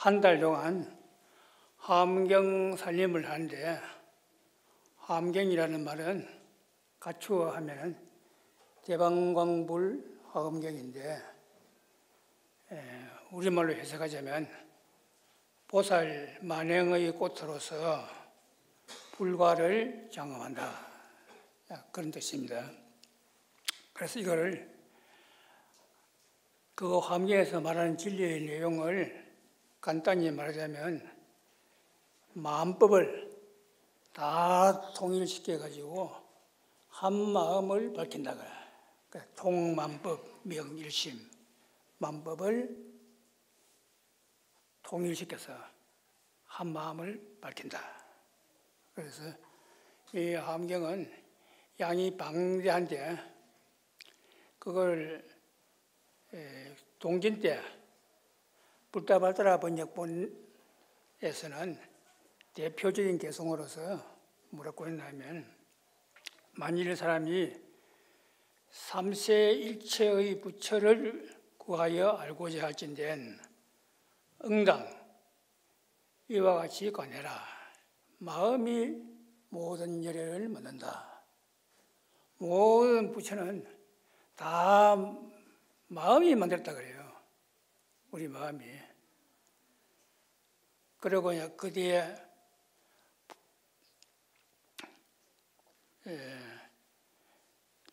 한 달 동안 화엄경 살림을 하는데, 화엄경이라는 말은 갖추어 하면은 대방광불 화엄경인데, 우리말로 해석하자면 보살 만행의 꽃으로서 불과를 장엄한다, 그런 뜻입니다. 그래서 이거를 그 화엄경에서 말하는 진리의 내용을 간단히 말하자면 마음법을 다 통일시켜가지고 한 마음을 밝힌다. 통만법 명일심, 만법을 통일시켜서 한 마음을 밝힌다. 그래서 이 화엄경은 양이 방대한데, 그걸 동진 때 불타발따라 번역본에서는 대표적인 개성으로서 뭐라고 했냐면, 만일 사람이 삼세일체의 부처를 구하여 알고자 할진된 응당 이와 같이 관해라. 마음이 모든 열애를 묻는다. 모든 부처는 다 마음이 만들었다 그래요. 우리 마음이. 그리고 그 뒤에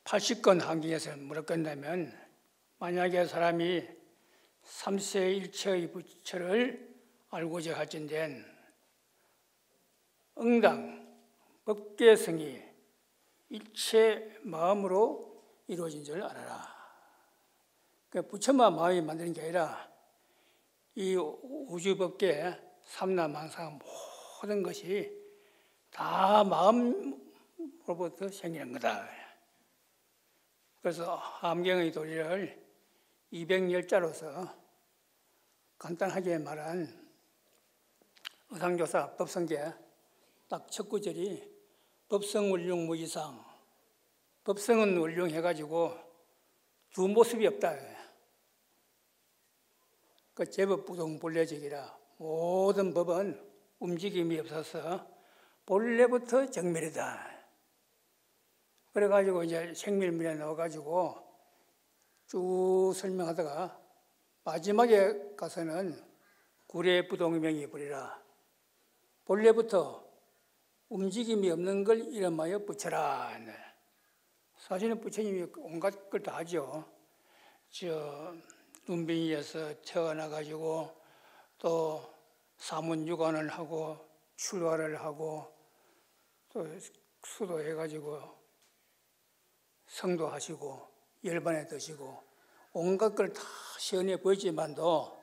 80권 한경에서 뭐라고 했냐면, 만약에 사람이 삼세일체의 부처를 알고자 할진된 응당 법계성이 일체 마음으로 이루어진 줄 알아라. 그러니까 부처만 마음이 만드는 게 아니라 이 우주법계 삼라만상 모든 것이 다 마음으로부터 생기는 거다. 그래서 화엄경의 도리를 210자로서 간단하게 말한 의상조사 법성계 딱 첫 구절이 법성울륭 무이상, 법성은 울륭해가지고 두 모습이 없다. 그 제법 부동본래적이라 모든 법은 움직임이 없어서 본래부터 정멸이다. 그래가지고 이제 생멸문에 넣어가지고 쭉 설명하다가 마지막에 가서는 구례부동명이 부리라. 본래부터 움직임이 없는 걸 이름하여 부처라. 사실은 부처님이 온갖 걸 다 하죠. 눈빙이에서 태어나가지고 또 사문유관을 하고 출가를 하고 또 수도해가지고 성도하시고 열반에 드시고 온갖 걸 다 시연해 보이지만도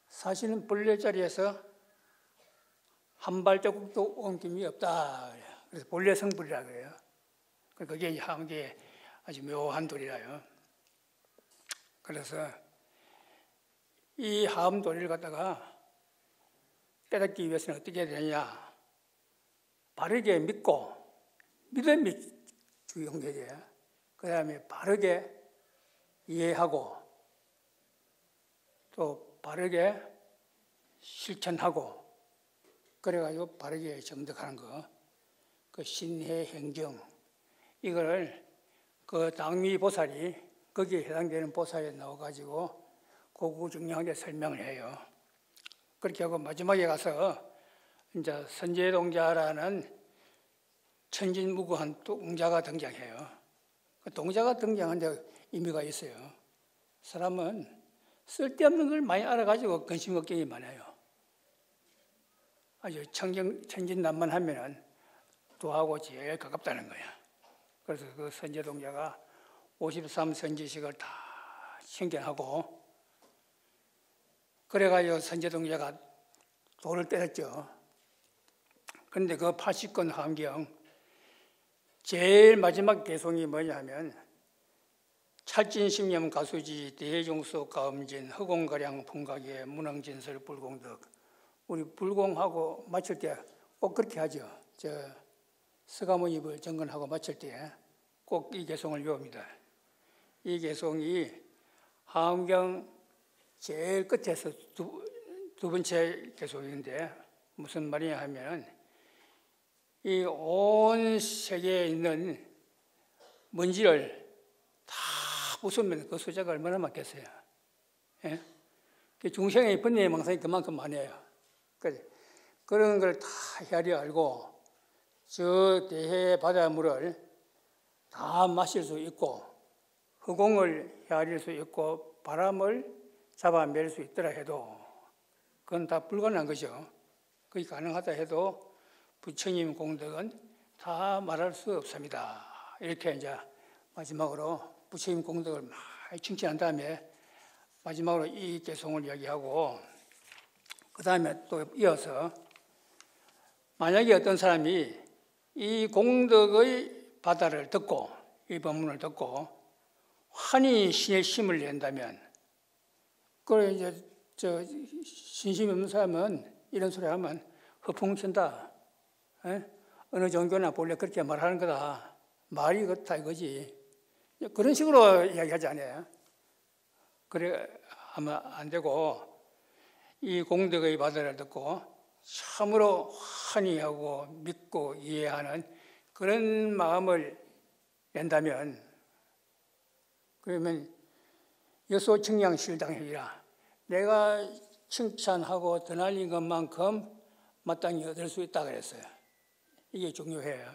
사실은 본래 자리에서 한 발자국도 옮김이 없다. 그래서 본래 성불이라 그래요. 그게 화엄경의 아주 묘한 도리라요. 그래서 이 화엄도리를 갖다가 깨닫기 위해서는 어떻게 해야 되냐? 바르게 믿고 믿음이 중요해야. 그 다음에 바르게 이해하고 또 바르게 실천하고 그래가지고 바르게 정득하는 거. 그 신해행정 이거를 그 당미보살이 거기에 해당되는 보살에 넣어가지고 고구증명하게 설명을 해요. 그렇게 하고 마지막에 가서 이제 선제동자라는 천진무구한 동자가 등장해요. 그 동자가 등장하는데 의미가 있어요. 사람은 쓸데없는 걸 많이 알아가지고 근심걱정이 많아요. 아주 천진난만하면은 도하고 제일 가깝다는 거야. 그래서 그 선제동자가 53선지식을 다 신경하고 그래가지고 선제동자가 돌을 때렸죠. 그런데 그 80권 화엄경 제일 마지막 개송이 뭐냐 하면 찰진심념 가수지 대중수 가음진 허공가량 풍각의 문왕진설 불공덕. 우리 불공하고 마칠 때 꼭 그렇게 하죠. 서가모니불 정근하고 마칠 때 꼭 이 개송을 외웁니다. 이 개송이 화엄경 제일 끝에서 두 두 번째 개소인데 무슨 말이냐 하면 이 온 세계에 있는 먼지를 다 부수면 그 숫자가 얼마나 많겠어요. 예? 중생의 번뇌의 망상이 그만큼 많아요. 그런 걸 다 헤아려 알고 저 대해 바닷물을 다 마실 수 있고 허공을 헤아릴 수 있고 바람을 잡아낼 수 있더라 해도 그건 다 불가능한 거죠. 그게 가능하다 해도 부처님 공덕은 다 말할 수 없습니다. 이렇게 이제 마지막으로 부처님 공덕을 많이 칭찬한 다음에 마지막으로 이 개송을 이야기하고 그 다음에 또 이어서 만약에 어떤 사람이 이 공덕의 바다를 듣고 이 법문을 듣고 환히 신의 심을 낸다면 그래 이제 저 신심이 없는 사람은 이런 소리 하면 허풍친다. 어느 종교나 본래 그렇게 말하는 거다. 말이 그렇다 이거지. 그런 식으로 이야기하지 않아요. 그래 하면 안 되고 이 공덕의 바다를 듣고 참으로 환희하고 믿고 이해하는 그런 마음을 낸다면 그러면 여소청량실당이라 내가 칭찬하고 드날린 것만큼 마땅히 얻을 수 있다 그랬어요. 이게 중요해요.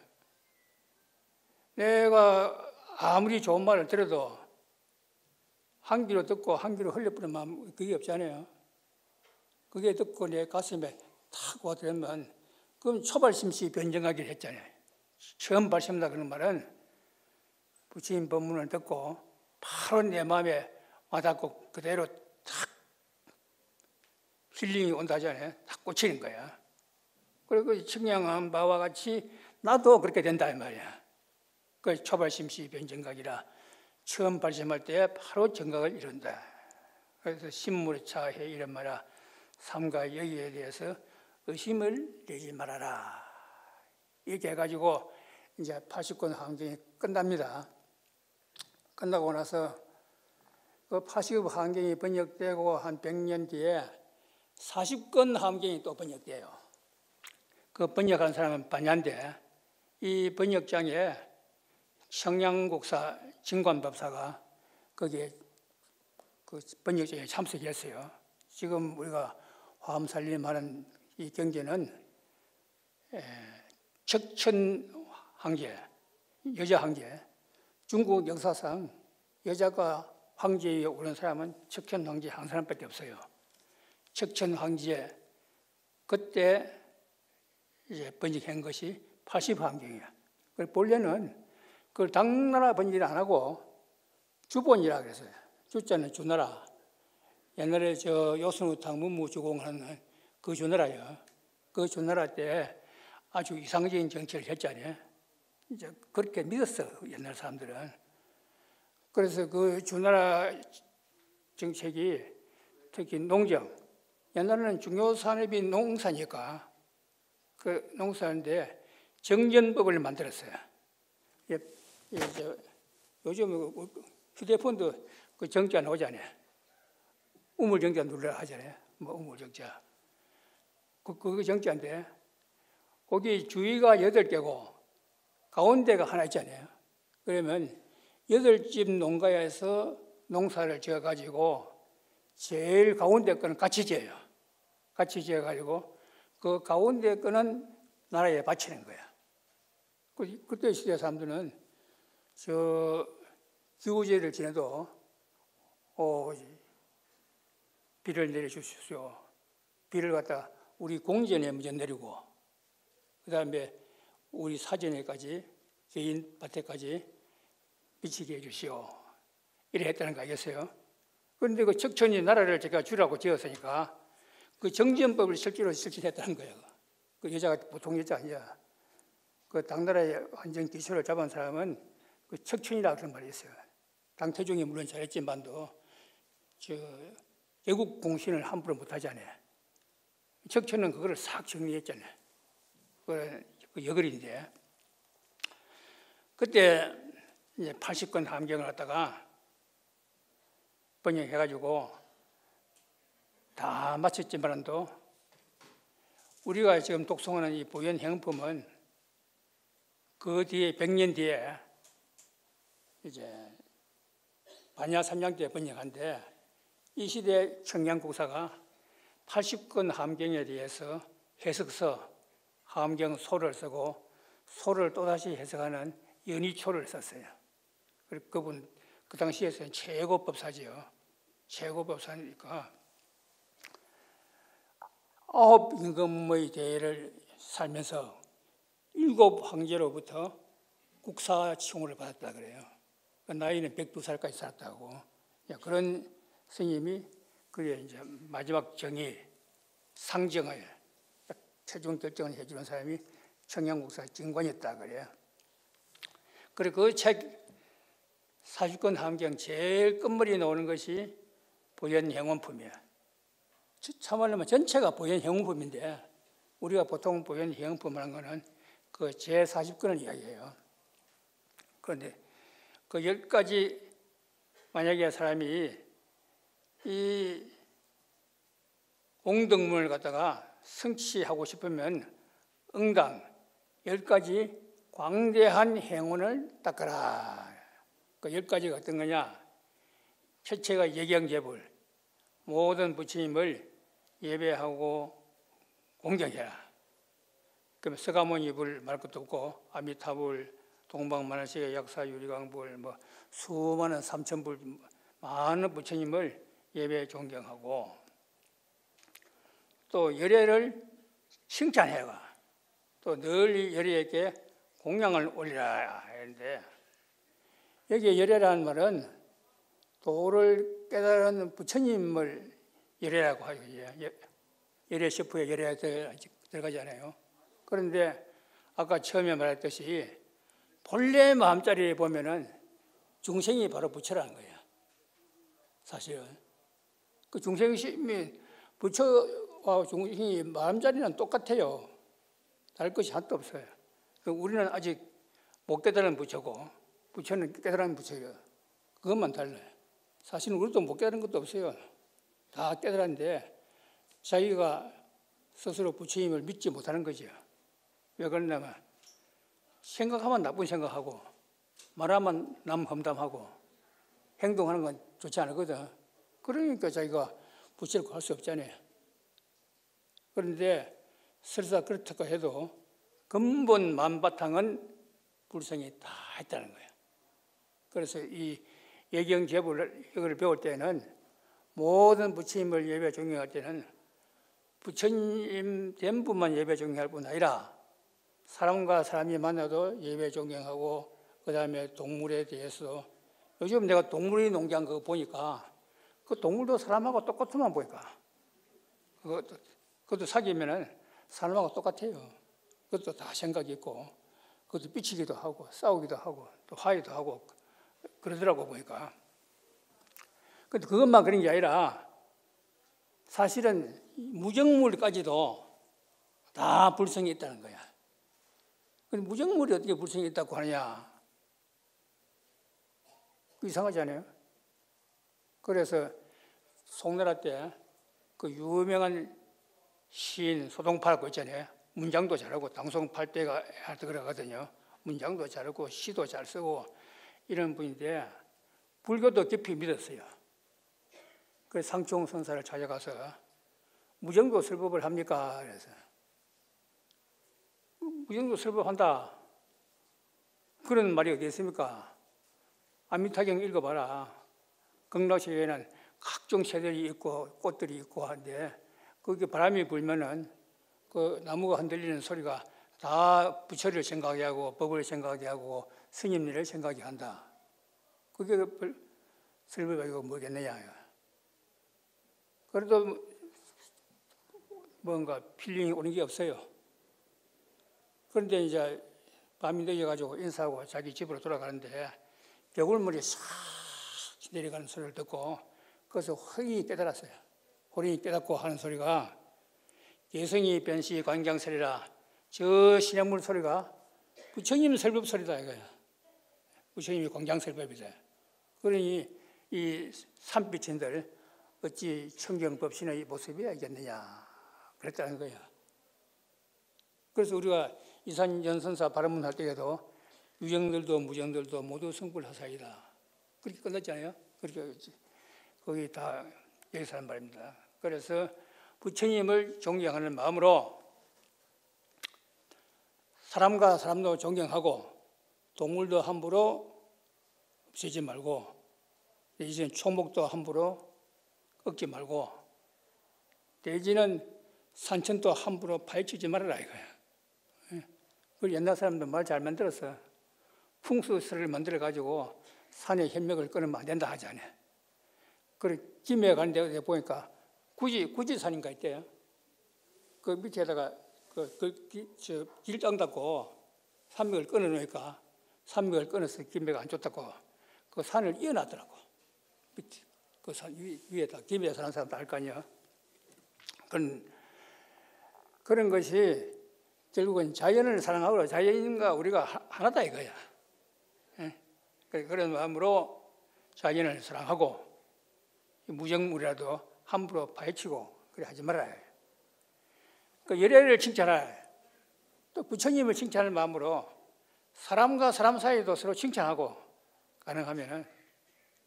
내가 아무리 좋은 말을 들어도 한 귀로 듣고 한 귀로 흘려버리는 마음 그게 없잖아요. 그게 듣고 내 가슴에 탁 와닿으면 그럼 초발심시 변정하기를 했잖아요. 처음 발심한다 그런 말은 부처님 법문을 듣고 바로 내 마음에 와닿고 그대로 탁 힐링이 온다잖아요. 탁 꽂히는 거야. 그리고 청량한 바와 같이 나도 그렇게 된다 이 말이야. 그 초발심시 변정각이라 처음 발심할 때 바로 정각을 이룬다. 그래서 신물차해 이런 말아 삼가 여기에 대해서 의심을 내지 말아라. 이렇게 해가지고 이제 80권 함경이 끝납니다. 끝나고 나서 그 80권 함경이 번역되고 한 100년 뒤에 40권 함경이 또 번역돼요. 그 번역한 사람은 반야인데 이 번역장에 청량국사 진관법사가 거기에 그 번역장에 참석했어요. 지금 우리가 화엄살림하는 이 경제는 척천황제, 여자 황제. 중국 역사상 여자가 황제에 오른 사람은 척천황제 한 사람밖에 없어요. 척천황제 그때 이제 번역한 것이 80환경이야. 본래는 그걸 당나라 번역을 안 하고 주본이라고 그랬어요. 주자는 주나라. 옛날에 저 요순우탕 문무주공하는 그 주나라요. 그 주나라 때 아주 이상적인 정치를 했잖아요. 이제 그렇게 믿었어 옛날 사람들은. 그래서 그 주나라 정책이 특히 농정. 옛날에는 중요 산업이 농사니까 그 농사인데 정전법을 만들었어요. 요즘 휴대폰도 그 정자 나오잖아요. 우물정자 눌러야 하잖아요. 뭐 우물정자. 그거 정자인데 거기 주위가 8개고 가운데가 하나 있잖아요. 그러면 8집 농가에서 농사를 지어가지고 제일 가운데 거는 같이 지어요. 같이 지어가지고 그 가운데 거는 나라에 바치는 거야. 그때 시대 사람들은 저 기우제를 지내도 비를 내려주십시오. 비를 갖다 우리 공전에 먼저 내리고 그 다음에 우리 사전에까지 개인 밭에까지 비치게 해주시오. 이래 했다는 거 알겠어요? 그런데 그 척천이 나라를 제가 주라고 지었으니까 그 정전법을 실제로 실천했다는 거예요. 그 여자가 보통 여자 아니야. 그 당나라의 완전 기초를 잡은 사람은 그 척천이라고 그런 말이 있어요. 당태종이 물론 잘했지만도 저 외국 공신을 함부로 못하잖아요. 척천은 그거를 싹 정리했잖아요. 그 여걸인데 그때 이제 80권 함경을 갖다가 번역해가지고 다 마쳤지만도 우리가 지금 독송하는 이 보현 행품은 그 뒤에 100년 뒤에 이제 반야 3장 때 번역한데 이 시대 청량국사가 80권 함경에 대해서 해석서 함경 소를 쓰고 소를 또다시 해석하는 연의초를 썼어요. 그리고 그분 그 당시에서는 최고 법사지요. 최고 법사니까 9 임금의 대를 살면서 7 황제로부터 국사 칭호를 받았다 그래요. 그 나이는 102살까지 살았다고. 그런 스님이 그의 이제 마지막 정의 상정을 최종 결정을 해주는 사람이 청양국사 정관이었다 그래요. 그리고 그 책 40권 함경 제일 끝머리에 나오는 것이 보현행원품이에요. 참말로 전체가 보현행원품인데 우리가 보통 보현행원품을 하는 것은 그 제40권을 이야기해요. 그런데 그 10가지 만약에 사람이 이 옹덕문을 갖다가 성취하고 싶으면 응당 10가지 광대한 행운을 닦아라. 그 10가지가 어떤 거냐? 첫째가 예경제불, 모든 부처님을 예배하고 공경해라. 그러면 서가모니불 말 것도 없고 아미타불, 동방만화시계 약사유리광불, 뭐 수많은 삼천불, 많은 부처님을 예배 존경하고 또 열애를 칭찬해라. 또 늘 열애에게 공양을 올리라 했는데 여기에 열애라는 말은 도를 깨달은 부처님을 열애라고 하죠. 열애 셰프에 열애가 들어가잖아요. 그런데 아까 처음에 말했듯이 본래 마음자리에 보면은 중생이 바로 부처라는 거예요. 사실은 그 중생이 부처와 중생이 마음자리는 똑같아요. 다를 것이 하나도 없어요. 우리는 아직 못 깨달은 부처고 부처는 깨달은 부처예요. 그것만 달라요. 사실은 우리도 못 깨달은 것도 없어요. 다 깨달았는데 자기가 스스로 부처님을 믿지 못하는 거죠. 왜 그러냐면 생각하면 나쁜 생각하고 말하면 남 험담하고 행동하는 건 좋지 않거든. 그러니까 자기가 부처를 구할 수 없잖아요. 그런데 설사 그렇다고 해도 근본 만바탕은 불성이 다 있다는 거예요. 그래서 이 예경제불을 이걸 배울 때는 모든 부처님을 예배 존경할 때는 부처님 전부만 예배 존경할 뿐 아니라 사람과 사람이 만나도 예배 존경하고 그 다음에 동물에 대해서 요즘 내가 동물이 농장 그거 보니까 그 동물도 사람하고 똑같으만 보니까 그것도 사귀면은 사람하고 똑같아요. 그것도 다 생각이 있고 그것도 삐치기도 하고 싸우기도 하고 또 화해도 하고 그러더라고 보니까. 근데 그것만 그런 게 아니라 사실은 무정물까지도 다 불성이 있다는 거야. 근데 무정물이 어떻게 불성이 있다고 하느냐? 이상하지 않아요? 그래서 송나라 때 그 유명한 시인 소동파라고 있잖아요. 문장도 잘하고 당송팔대가 그러거든요. 문장도 잘하고 시도 잘 쓰고 이런 분인데 불교도 깊이 믿었어요. 그래서 상총 선사를 찾아가서 무정도 설법을 합니까? 그래서 무정도 설법한다. 그런 말이 어디 있습니까? 아미타경 읽어봐라. 극락세계에는 각종 새들이 있고 꽃들이 있고 하는데 거기 바람이 불면은 그 나무가 흔들리는 소리가 다 부처를 생각하게 하고 법을 생각하게 하고 스님들을 생각하게 한다. 그게 설법이고 뭐겠느냐. 그래도 뭔가 필링이 오는 게 없어요. 그런데 이제 밤이 늦어가지고 인사하고 자기 집으로 돌아가는데 겨울물이 싹 내려가는 소리를 듣고 그래서 호린이 깨달았어요. 호린이 깨닫고 하는 소리가 개성이 변시 광경설이라 저 시냇물 소리가 부처님 설법 소리다 이거야. 부처님이 광장설법이다. 그러니 이 산비친들 어찌 청경법신의 모습이야겠느냐 그랬다는 거야. 그래서 우리가 이산연선사 발언문할 때에도 유정들도 무정들도 모두 성불하사이다 그렇게 끝났잖아요. 그렇게 거기 다 여기서 하는 말입니다. 그래서 부처님을 존경하는 마음으로 사람과 사람도 존경하고 동물도 함부로 없애지 말고 대신 초목도 함부로 꺾지 말고 대지는 산천도 함부로 파헤치지 말아라 이거야. 그 옛날 사람들 말 잘 만들었어. 풍수설을 만들어가지고 산에 현맥을 끊으면 안 된다 하잖아요. 그래 김해 가는 데 보니까 굳이 산인가 있대요. 그 밑에다가 길 땅 닦고 산맥을 끊어 놓으니까 산맥을 끊어서 김해가 안 좋다고 그 산을 이어놨더라고. 밑에 그 산 위에다 김해에 사는 사람도 알 거 아니야. 그런 것이 결국은 자연을 사랑하고 자연인과 우리가 하나다 이거야. 그런 마음으로 자연을 사랑하고 무정물이라도 함부로 파헤치고 그래 하지 말아야 해. 그 열애를 칭찬할 또 부처님을 칭찬할 마음으로 사람과 사람 사이도 서로 칭찬하고 가능하면은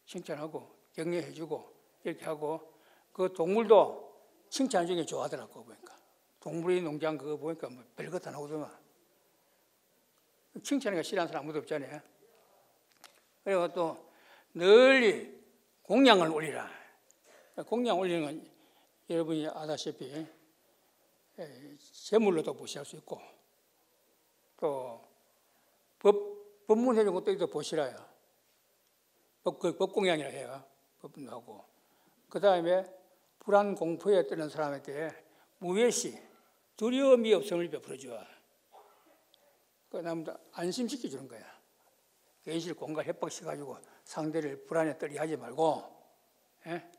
칭찬하고 격려해주고 이렇게 하고 그 동물도 칭찬 중에 좋아하더라고 보니까 동물의 농장 그거 보니까 뭐 별것 다 나오더만 칭찬하기가 싫어하는 사람 아무도 없잖아요. 그리고 또 널리 공양을 올리라. 공양 올리는 건 여러분이 아다시피 제물로도 보시할 수 있고 또 법문해 준 것도 보시라요. 법공양이라 해요. 법문도 하고 그 다음에 불안 공포에 뜨는 사람에게 무외시 두려움이 없음을 베풀어줘. 그 다음에 안심시켜 주는 거야. 괜시리 공갈 협박시켜가지고 상대를 불안에 떨게 하지 말고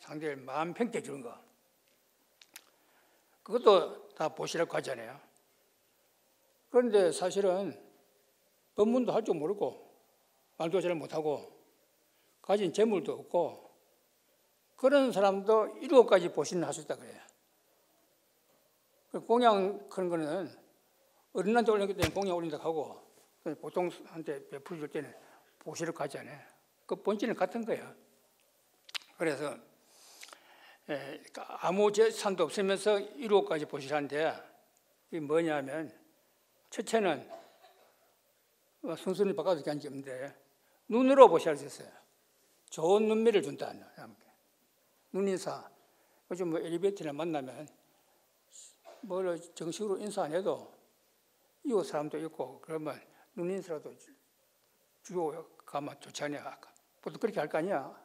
상대를 마음 편케 해주는 거. 그것도 다 보시라고 하잖아요. 그런데 사실은 법문도 할 줄 모르고 말도 잘 못하고 가진 재물도 없고 그런 사람도 7가지 보시는 할 수 있다 그래요. 공양 그런 거는 어른한테 올리기 때문에 공양 올린다고 하고 보통 한테 베풀어 줄 때는 보시라고 하잖아요. 그 본질은 같은 거예요. 그래서 아무 재산도 없으면서 1호까지 보시라는데 이게 뭐냐면 첫째는 순순히 바꿔도 괜찮은데 눈으로 보시라 수 있어요. 좋은 눈매를 준다. 눈인사. 요즘 뭐 엘리베이터나 만나면 뭘 정식으로 인사 안 해도 이웃 사람도 있고 그러면 눈인사라도 주고 가면 좋지 않냐. 보통 그렇게 할 거 아니야.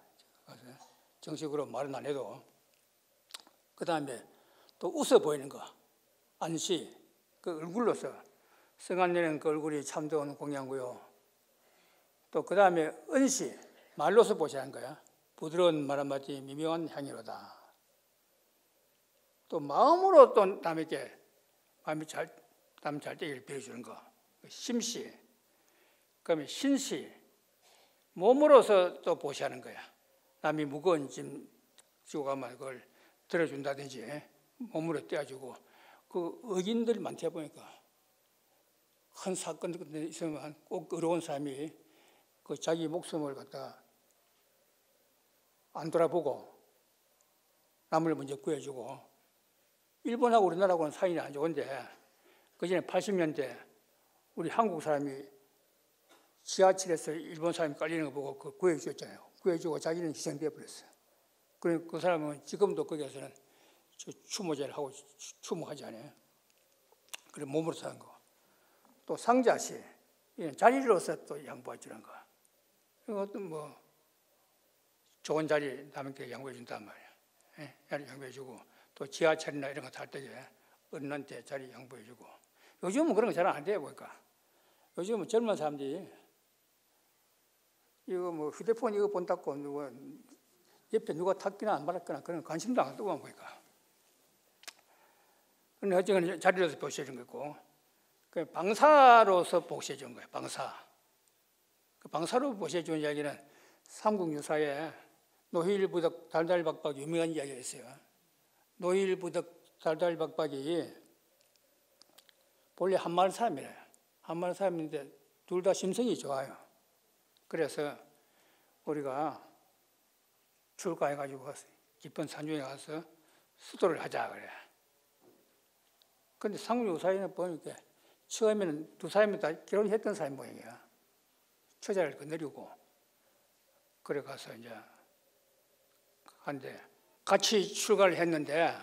정식으로 말은 안 해도. 그 다음에 또 웃어 보이는 거. 안시. 그 얼굴로서. 성안내는 그 얼굴이 참좋은 공양고요. 또 그 다음에 은시. 말로서 보시라는 거야. 부드러운 말 한마디 미묘한 향이로다. 또 마음으로 또 남에게 남 잘 되기를 빌어주는 거. 심시. 그다음에 신시. 몸으로서 또 보시하는 거야. 남이 무거운 짐 지고 가면 그걸 들어준다든지 몸으로 떼어주고 그 의인들이 많다 보니까 큰 사건 있으면 꼭 어려운 사람이 그 자기 목숨을 갖다 안 돌아보고 남을 먼저 구해주고 일본하고 우리나라하고는 사이는 안 좋은데 그전에 80년대 우리 한국 사람이 지하철에서 일본 사람이 깔리는 거 보고 그 구해주셨잖아요. 구해주고 자기는 희생되어 버렸어요. 그 사람은 지금도 거기에서는 추모제를 하고 추모하지 않아요. 그리고 몸으로 사는 거. 또 상자시, 자리로서 또 양보해 주는 거. 이것도 뭐 좋은 자리 남에게 양보해 준단 말이에요. 자리 양보해 주고 또 지하철이나 이런 거 탈 때 어른한테 자리 양보해 주고. 요즘은 그런 거 잘 안 돼요 보니까. 요즘은 젊은 사람들이 이거 뭐 휴대폰 이거 본다고 누가 옆에 누가 탔거나 안 받았거나 그런 관심도 안 두고 보니까. 근데 어쨌든 자리로서 보시해 준 거고, 그 방사로서 보시해 준 거예요. 방사. 그 방사로 보시해 준 이야기는 삼국유사에 노일부덕 달달박박 유명한 이야기가 있어요. 노일부덕 달달박박이 본래 한마을 사람이래요. 한마을 사람인데 둘 다 심성이 좋아요. 그래서 우리가 출가해가지고 깊은 산중에 가서 수도를 하자 그래. 근데 상류사에는 보니까 처음에는 두 사람이 다 결혼했던 사람 모양이야. 처자를 거느리고 그래 가서 이제 한데 같이 출가를 했는데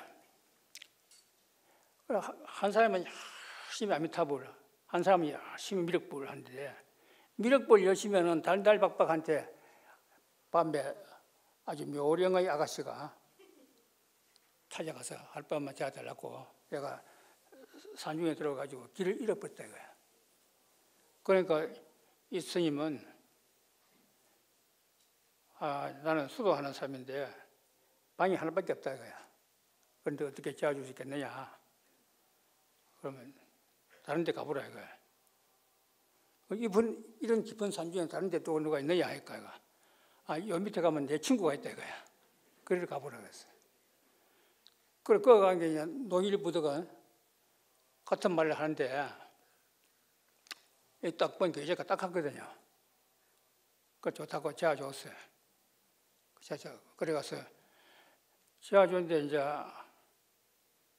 한 사람은 열심히 아미타불, 한 사람은 열심히 미륵불을 하는데 미륵불 열심히 하는 달달박박한테 밤에 아주 묘령의 아가씨가 찾아가서 할밤만 자달라고 내가 산중에 들어가지고 길을 잃어버렸다 이거야. 그러니까 이 스님은 나는 수도하는 사람인데 방이 하나밖에 없다 이거야. 그런데 어떻게 도와줄 수 있겠느냐? 그러면 다른 데 가보라 이거야. 이런 깊은 산중에 다른 데 또 누가 있느냐 하니까 요 밑에 가면 내 친구가 있다 이거야. 그래서 가보라 그랬어. 그래 거기 간 게 노일부덕은 같은 말을 하는데 딱 보니까 여자가 딱 하거든요. 그 좋다고 재워줬어요. 그래 가서 재워줬는데 이제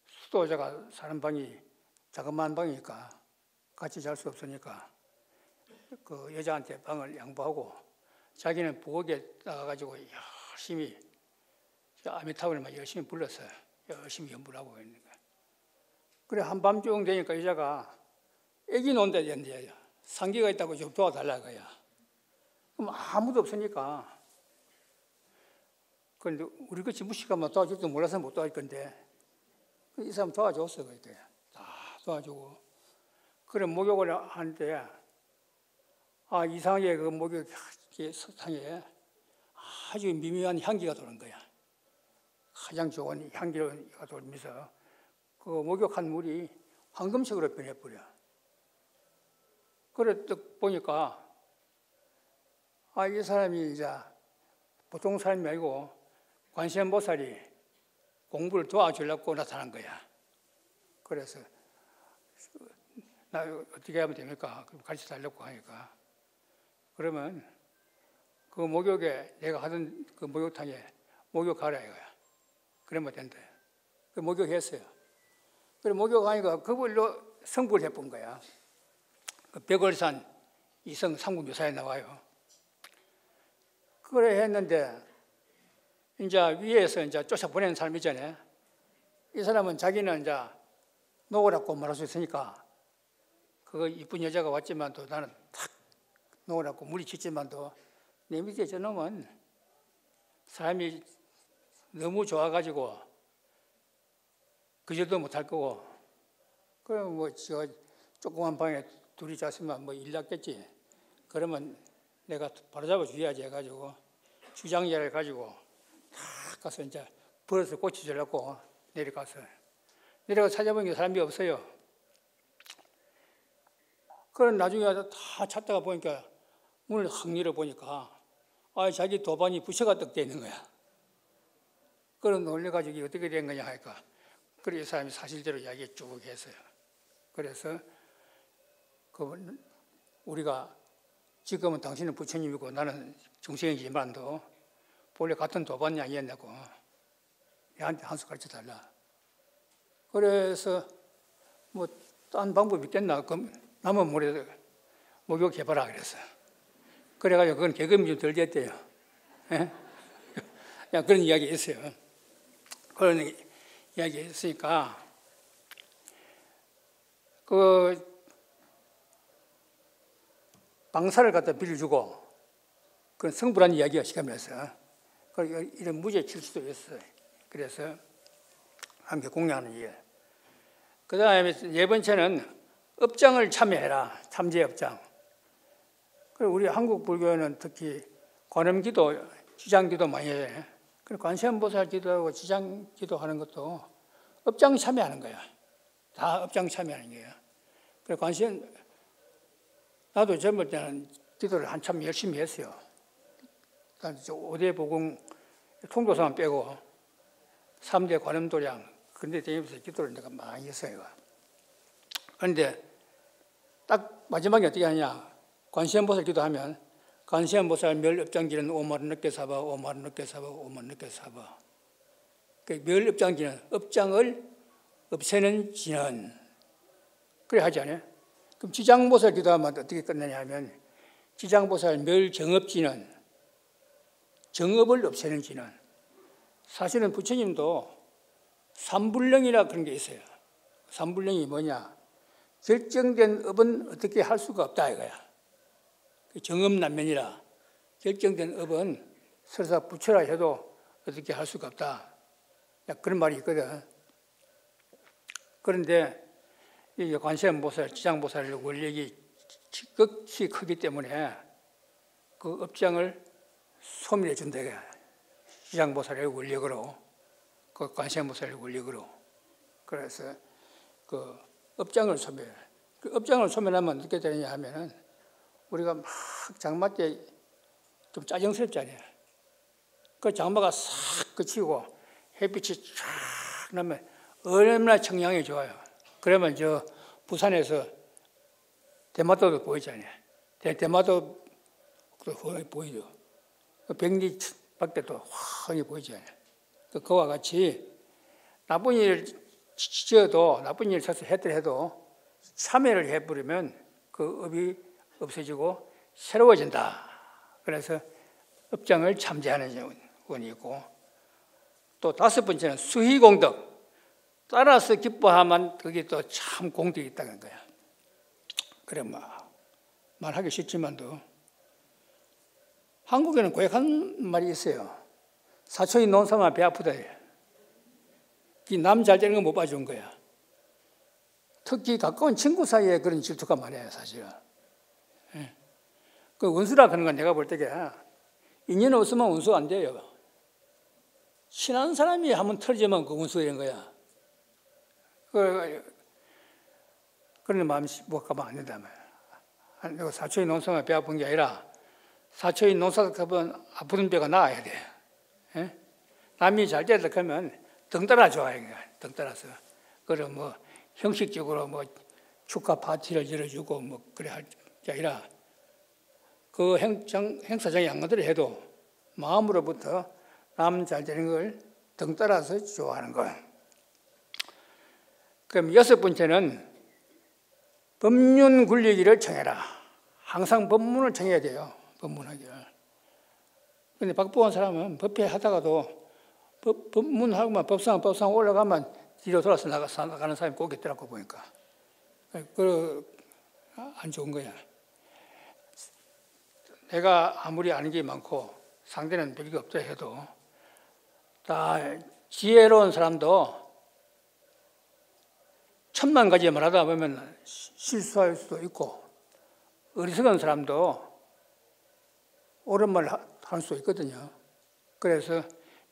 수도자가 사는 방이 자그마한 방이니까 같이 잘 수 없으니까 그 여자한테 방을 양보하고 자기는 부엌에 나가가지고 열심히 아미타불만 열심히 불렀어요. 열심히 연부를 하고 있는 거야. 그래 한밤중 되니까 여자가 애기 논다 했는데 상기가 있다고 좀 도와달라 거야. 그럼 아무도 없으니까. 그런데 우리 같이 무식하면 도와줄 줄 몰라서 못 도와줄 건데 이 사람 도와줬어 그러니까 다 도와주고 그래 목욕을 하는데 이상하게 그 목욕 석탕에 아주 미묘한 향기가 도는 거야. 가장 좋은 향기가 돌면서 그 목욕한 물이 황금색으로 변해버려. 그래 딱 보니까 이 사람이 이제 보통 사람이 아니고 관세음보살이 공부를 도와주려고 나타난 거야. 그래서 나 어떻게 하면 됩니까? 가르쳐 달라고 하니까 그러면 그 목욕에 내가 하던 그 목욕탕에 목욕하라 이거야. 그러면 된다. 그 목욕했어요. 그래 목욕하니까 그걸로 성불을 해본 거야. 그 벽월산 이성 삼국유사에 나와요. 그래 했는데 이제 위에서 이제 쫓아보내는 사람 있잖아요. 이 사람은 자기는 이제 놓으라고 말할 수 있으니까 그 이쁜 여자가 왔지만도 나는 탁 놓으라고 무리 짓지만도 내 밑에 저놈은 사람이 너무 좋아가지고 그저도 못할 거고 그럼 뭐 저 조그만 방에 둘이 잤으면 뭐 일 났겠지. 그러면 내가 바로잡아 주야지 해가지고 주장자를 가지고 탁 가서 이제 버릇을 고쳐주려고 내려가서 찾아보니까 사람이 없어요. 그런 나중에 다 찾다가 보니까 문을 확 열어보니까 자기 도반이 부셔가 떡 돼 있는 거야. 그런 놀래가지고 이게 어떻게 된 거냐 하니까 그래 이 사람이 사실대로 이야기 쭉 했어요. 그래서 우리가 지금은 당신은 부처님이고 나는 중생이지만도 본래 같은 도반이 아니었냐고 얘한테 한 수 가르쳐 달라. 그래서 뭐 딴 방법이 있겠나? 그럼 남은 모레 목욕해봐라 그랬어요. 그래가지고 그건 개금이 좀 덜 됐대요. 그런 이야기 있어요. 그런 이야기 있으니까 그 방사를 갖다 빌려주고 그건 성불한 이야기가 시간이라서 이런 무죄 칠 수도 있어요. 그래서 함께 공양하는 일. 그 다음에 네 번째는 업장을 참여해라. 참제업장. 우리 한국 불교는 특히 관음기도, 지장기도 많이 해요. 관세음보살 기도하고 지장기도 하는 것도 업장 참여하는 거야. 다 업장 참여하는 거야. 그래 관세음 나도 젊을 때는 기도를 한참 열심히 했어요. 오대보궁 통도사만 빼고 3대 관음도량 근데 다니면서 기도를 내가 많이 했어요. 그런데 딱 마지막에 어떻게 하냐? 관세음보살 기도하면 관세음보살 멸업장지는 5만 원 늦게 사봐, 5만 원 늦게 사봐, 5만 원 늦게 사봐. 그 멸업장지는 업장을 없애는 지는 그래 하지 않아요? 그럼 지장보살 기도하면 어떻게 끝내냐 하면 지장보살 멸정업지는 정업을 없애는 지는 사실은 부처님도 삼불령이라 그런 게 있어요. 삼불령이 뭐냐? 결정된 업은 어떻게 할 수가 없다 이거야. 정업난면이라 결정된 업은 설사 부처라 해도 어떻게 할 수가 없다. 그런 말이 있거든. 그런데 이 관세음보살, 지장보살의 원력이 극히 크기 때문에 그 업장을 소멸해 준다. 지장보살의 원력으로, 그 관세음보살의 원력으로. 그래서 그 업장을 소멸. 그 업장을 소멸하면 어떻게 되느냐 하면은 우리가 막 장마 때 좀 짜증스럽잖아요. 그 장마가 싹 그치고 햇빛이 쫙 나면 얼마나 청량이 좋아요. 그러면 저 부산에서 대마도도 보이잖아요. 대마도 보이죠. 백리 밖에도 환히 보이잖아요. 그와 같이 나쁜 일을 지어도 나쁜 일을 쳐서 했더라도 참회를 해버리면 그 업이 없어지고 새로워진다. 그래서 업장을 참제하는 원이 있고 또 다섯 번째는 수희공덕. 따라서 기뻐하면 그게 또 참 공덕이 있다는 거야. 그래 말하기 쉽지만도 한국에는 고약한 말이 있어요. 사촌이 논사만 배 아프다. 남 잘 되는 거 못 봐준 거야. 특히 가까운 친구 사이에 그런 질투가 많아요, 사실은. 그 운수라 그런 건 내가 볼 때게 인연 없으면 운수 안 돼요. 친한 사람이 한번 털지면 그 운수인 거야. 그런 마음이 못 가면 안 된다며. 내가 사촌이 논사만 배 아픈 게 아니라 사촌이 논사 가면 아픈 배가 나아야 돼. 남이 잘 되다 그러면 덩따라 좋아해. 덩따라서. 그럼 뭐 형식적으로 뭐 축하 파티를 열어주고 뭐 그래 할 게 아니라 그 행사장에 양반들이 해도 마음으로부터 남 잘 되는 걸 덩따라서 좋아하는 거야. 그럼 여섯 번째는 법륜 굴리기를 청해라. 항상 법문을 청해야 돼요. 법문하기를. 근데 박보한 사람은 법회 하다가도 법문하고만 법상 올라가면 뒤로 돌아서 나가는 사람이 꼭 있더라고 보니까. 안 좋은 거야. 내가 아무리 아는 게 많고 상대는 별게 없다 해도 다 지혜로운 사람도 1000만 가지 말하다 보면 실수할 수도 있고 어리석은 사람도 옳은 말 할 수 있거든요. 그래서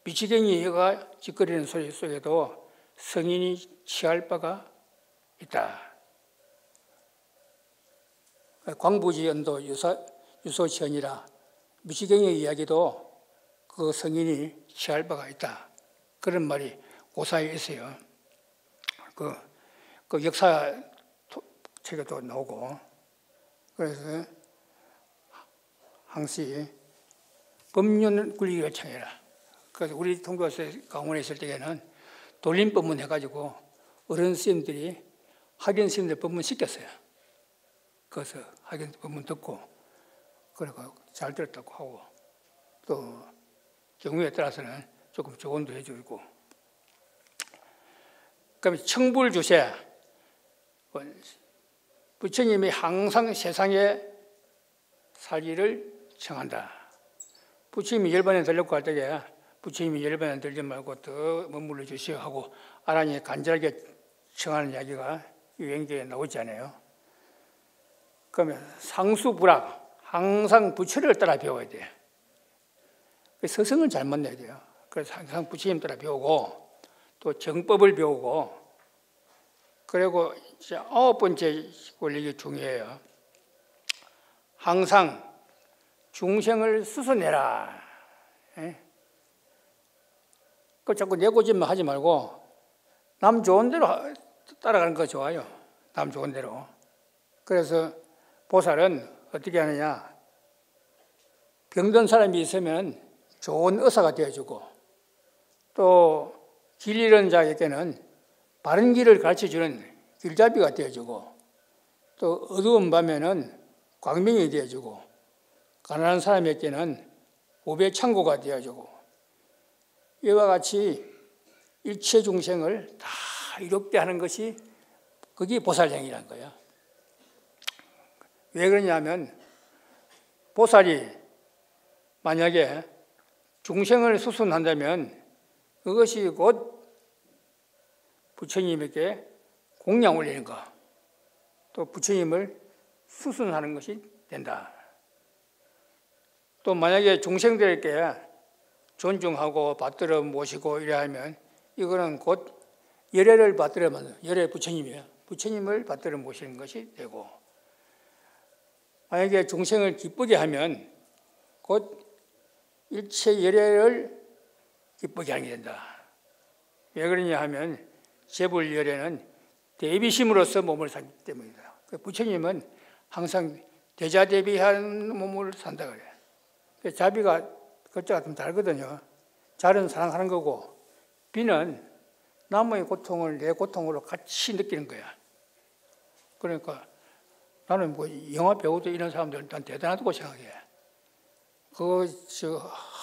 미치갱이가 짓거리는 소리 속에도 성인이 취할 바가 있다. 광부지 연도 유소천이라 미치갱이 이야기도 그 성인이 취할 바가 있다. 그런 말이 고사에 있어요. 그 역사 책에도 나오고. 그래서 항시 법륜 굴리기를 청해라. 그래서 우리 통교에서 강원에 있을 때에는 돌림법문 해가지고 어른 스님들이 학연 스님들 법문 시켰어요. 그래서 학연 법문 듣고 그리고 잘 들었다고 하고 또 경우에 따라서는 조금 조언도 해주고. 그럼 청불주세. 부처님이 항상 세상에 살기를 청한다. 부처님이 열반에 들려고 할 때에 부처님이 열반에 들지 말고 더 머물러 주시오 하고 아란이 간절하게 청하는 이야기가 유행기에 나오지 않아요. 그러면 상수불학, 항상 부처를 따라 배워야 돼요. 서성을 잘못 내야 돼요. 그래서 항상 부처님 따라 배우고 또 정법을 배우고 그리고 이제 9번째 권력이 중요해요. 항상 중생을 수선해라. 그 자꾸 내 고집만 하지 말고 남 좋은 대로 따라가는 거 좋아요. 남 좋은 대로. 그래서 보살은 어떻게 하느냐? 병든 사람이 있으면 좋은 의사가 되어주고, 또 길 잃은 자에게는 바른 길을 가르쳐주는 길잡이가 되어주고, 또 어두운 밤에는 광명이 되어주고, 가난한 사람에게는 보배 창고가 되어주고, 이와 같이 일체 중생을 다 이롭게 하는 것이 그게 보살행이라는 거야. 왜 그러냐면 보살이 만약에 중생을 수순한다면 그것이 곧 부처님에게 공양 올리는 것, 또 부처님을 수순하는 것이 된다. 또 만약에 중생들에게 존중하고 받들어 모시고 이래 하면 이거는 곧 열애를 받들어 만드는, 열애 부처님이에요. 부처님을 받들어 모시는 것이 되고, 만약에 중생을 기쁘게 하면 곧 일체 열애를 기쁘게 하게 된다. 왜 그러냐 하면 재불 열애는 대비심으로서 몸을 살기 때문이다. 부처님은 항상 대자대비한 몸을 산다 그래. 자비가 글자가 좀 다르거든요. 잘은 사랑하는 거고, 비는 남의 고통을 내 고통으로 같이 느끼는 거야. 그러니까 나는 뭐 영화 배우도 이런 사람들 난 대단하다고 생각해.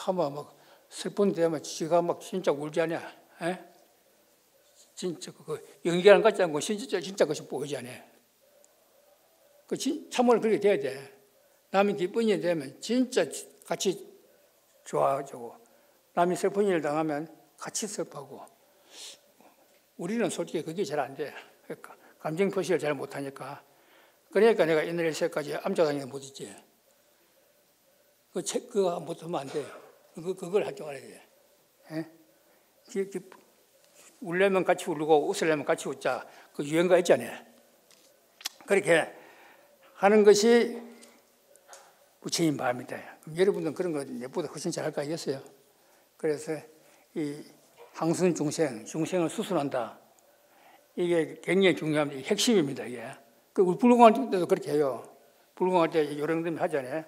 하면 막 슬픈 데면 지가 막 진짜 울지 않냐? 에? 진짜 연기하는 것 같지 않고 진짜 그것이 보이지 않냐? 참으로 그렇게 돼야 돼. 남이 기쁜 일 되면 진짜 같이 좋아지고, 남이 슬픈 일을 당하면 같이 슬퍼하고. 우리는 솔직히 그게 잘 안 돼. 그러니까 감정 표시를 잘 못하니까. 그러니까 내가 옛날에 새까지 암자강의 못했지. 그거 못하면 안 돼. 그걸 할 줄 알아야 돼. 울려면 같이 울고 웃으려면 같이 웃자. 그 유행가 있잖아요. 그렇게 하는 것이 부처님 마음이다. 여러분들은 그런 거 내보다 훨씬 잘할 거 아니겠어요? 그래서 이 항선 중생을 수순한다. 이게 굉장히 중요합니다. 핵심입니다. 이게. 우리 불공할 때도 그렇게 해요. 불공할 때 요령들이 하잖아요.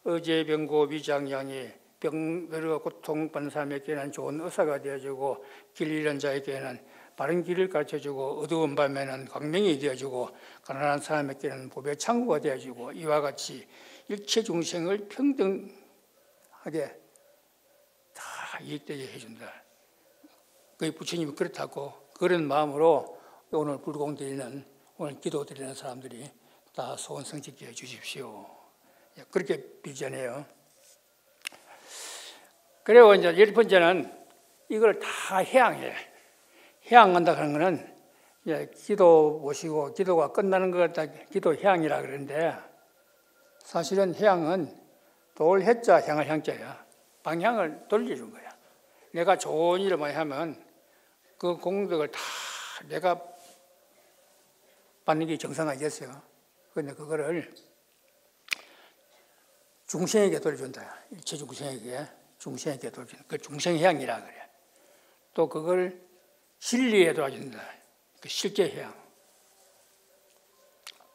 어제병고 위장양이 병으로 고통받는 사람에게는 좋은 의사가 되어주고, 길 잃은 자에게는 바른 길을 가르쳐주고, 어두운 밤에는 광명이 되어주고, 가난한 사람에게는 보배 창고가 되어주고, 이와 같이 일체 중생을 평등하게 다 이익되게 해준다. 그 부처님이 그렇다고, 그런 마음으로 오늘 불공 드리는, 오늘 기도 드리는 사람들이 다 소원 성취케 해 주십시오. 그렇게 비전해요. 그리고 이제 10번째는 이걸 다 해양해. 해양한다 하는 거는 이제 기도 모시고 기도가 끝나는 것 같다, 기도 해양이라 그러는데, 사실은 해양은 돌 해자 향할 향자야. 방향을 돌려준 거야. 내가 좋은 일을 많이 하면 그 공덕을 다 내가 받는 게 정상이겠어요. 그런데 그거를 중생에게 돌려준다. 일체 중생에게 돌려준다. 그걸 중생해양이라 그래. 또 그걸 진리에 도와준다. 그 실제해양.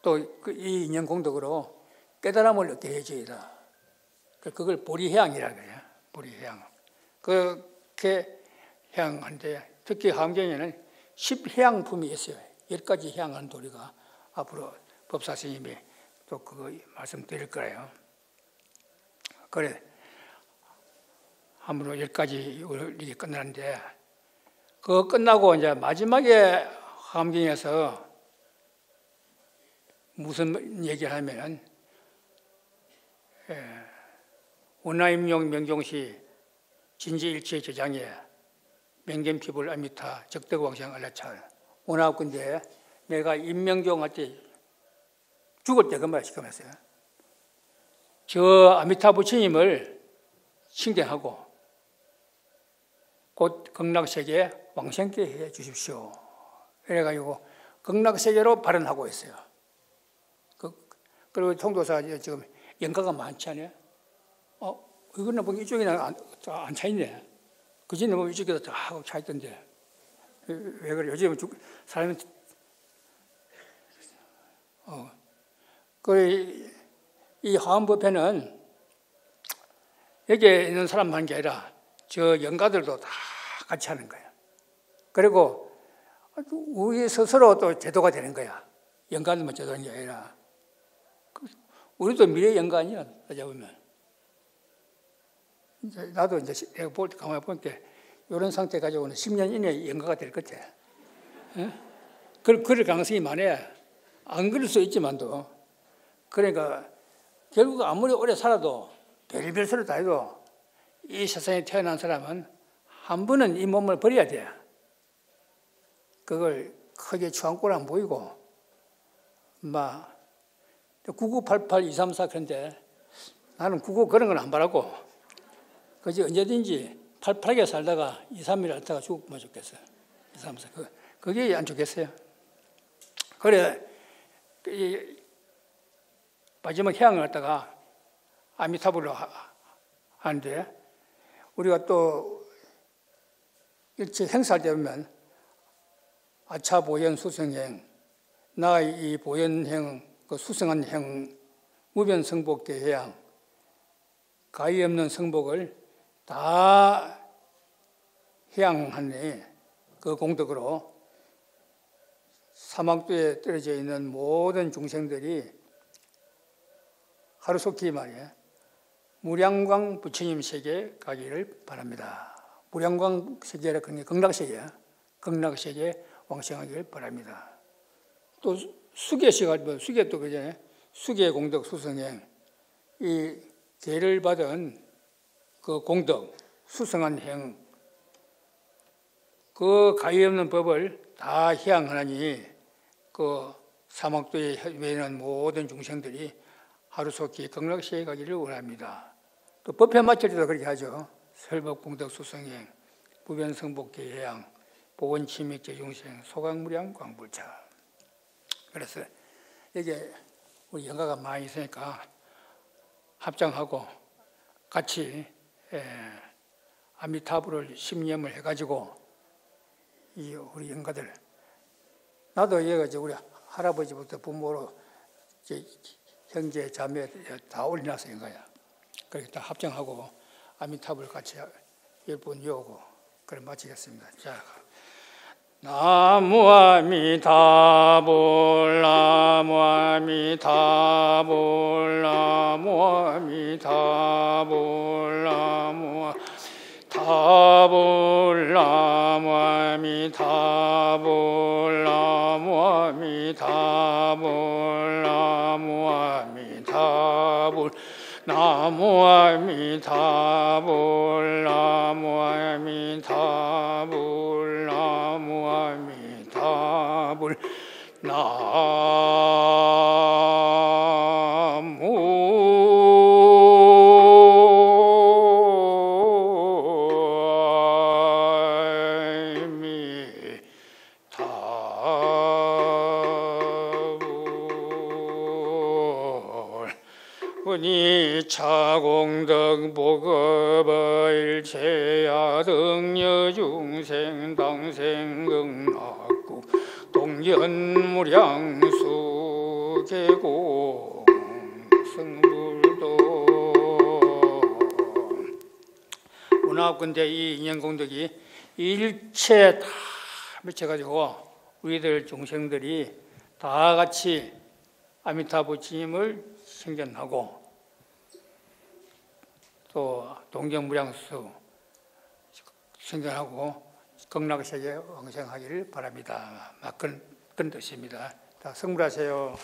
또 이 인연 공덕으로 깨달음을 얻게 해줘야. 그걸 보리해양이라 그래요. 보리해양. 그렇게 해양한데, 특히 함경에는 10해양품이 있어요. 10가지 해양한 도리가 앞으로 법사 스님이 또 그거 말씀드릴 거예요. 그래, 함으로 10가지 이게 끝나는데, 그거 끝나고 이제 마지막에 함경에서 무슨 얘기를 하면은, 원화임용 명종시 진지일체 제장에 맹견피불 아미타 적덕왕생 알라찰. 원화건데 내가 임명종한테 죽을 때 그 말 시켜놨어요. 저 아미타 부처님을 칭견하고 곧 극락세계에 왕생케 해 주십시오. 그래가지고 극락세계로 발언하고 있어요. 그리고 통도사 지금 연가가 많지 않아요? 이거는 보기 이쪽에는 안 차있네. 그전에 뭐 이쪽에서 다 하고 차 있던데 왜 그래? 요즘은 사람이 이 화엄법회는 여기에 있는 사람만 하는 게 아니라 저 영가들도 다 같이 하는 거야. 그리고 우리 스스로 또 제도가 되는 거야. 영가들만 제도하는 게 아니라 우리도 미래 영가아니야. 따져 보면 나도 이제 내가 볼 때 가만히 보니까 이런 상태 가지고는 10년 이내에 영가가 될 것 같아. 응? 그럴 가능성이 많아요. 안 그럴 수 있지만도. 그러니까 결국 아무리 오래 살아도 별별 소리 다 해도 이 세상에 태어난 사람은 한 번은 이 몸을 버려야 돼. 그걸 크게 추앙꼴 안 보이고 막 9988, 234 그런데 나는 99 그런 건 안 바라고 그지 언제든지 88개 살다가 2, 3일 살다가 죽으면 좋겠어요. 2, 3, 4 그게 안 좋겠어요. 그래 이 마지막 해양을 갖다가 아미타불로 하는데 우리가 또 일체 행사할 때 보면 아차보현 수성행 나의 이 보현행 그 수성한 행 무변성복대해양 가히 없는 성복을 다 해양하네. 그 공덕으로 사막도에 떨어져 있는 모든 중생들이 하루속히 말이야 무량광 부처님 세계에 가기를 바랍니다. 무량광 세계라 그런 게 극락세계야. 극락세계에 왕생하기를 바랍니다. 또 수계시가 수계 또 그전에 수계 공덕 수성행 이 계를 받은 그 공덕 수성한 행 그 가히 없는 법을 다 해양하나니 그 사막도에 외는 모든 중생들이 하루속히 극락세계에 가기를 원합니다. 또 법회 마칠 때도 그렇게 하죠. 설법 공덕 수성행 무변성복계 해양 보건치맥제 중생 소강무량 광불차. 그래서 여기에 우리 영가가 많이 있으니까 합장하고 같이 아미타불을 심념을 해가지고 이 우리 영가들 나도 얘가 우리 할아버지부터 부모로 형제 자매 다 올려놨어 영가야. 그렇게 다 합장하고 아미타불 같이 10번 외우고 그래 마치겠습니다. 자. 나무 아미타불 나무 아미타불 나무 아미타불 나무 아미타불 나무 아미타불 나무 아미타불 나무 아미타불 나무 아미타불 나무 아미타불 나무 아미타불 은이 차공덕 보급을 제야등여 중생 당생극락구 동연무량수 계공 성불도 문화근대 이 인연공덕이 일체 다 맺혀가지고 우리들 중생들이 다 같이 아미타부 주님을 생전하고 또 동경무량수 생전하고 극락세계에 왕생하기를 바랍니다. 그런 뜻입니다. 다 성불하세요.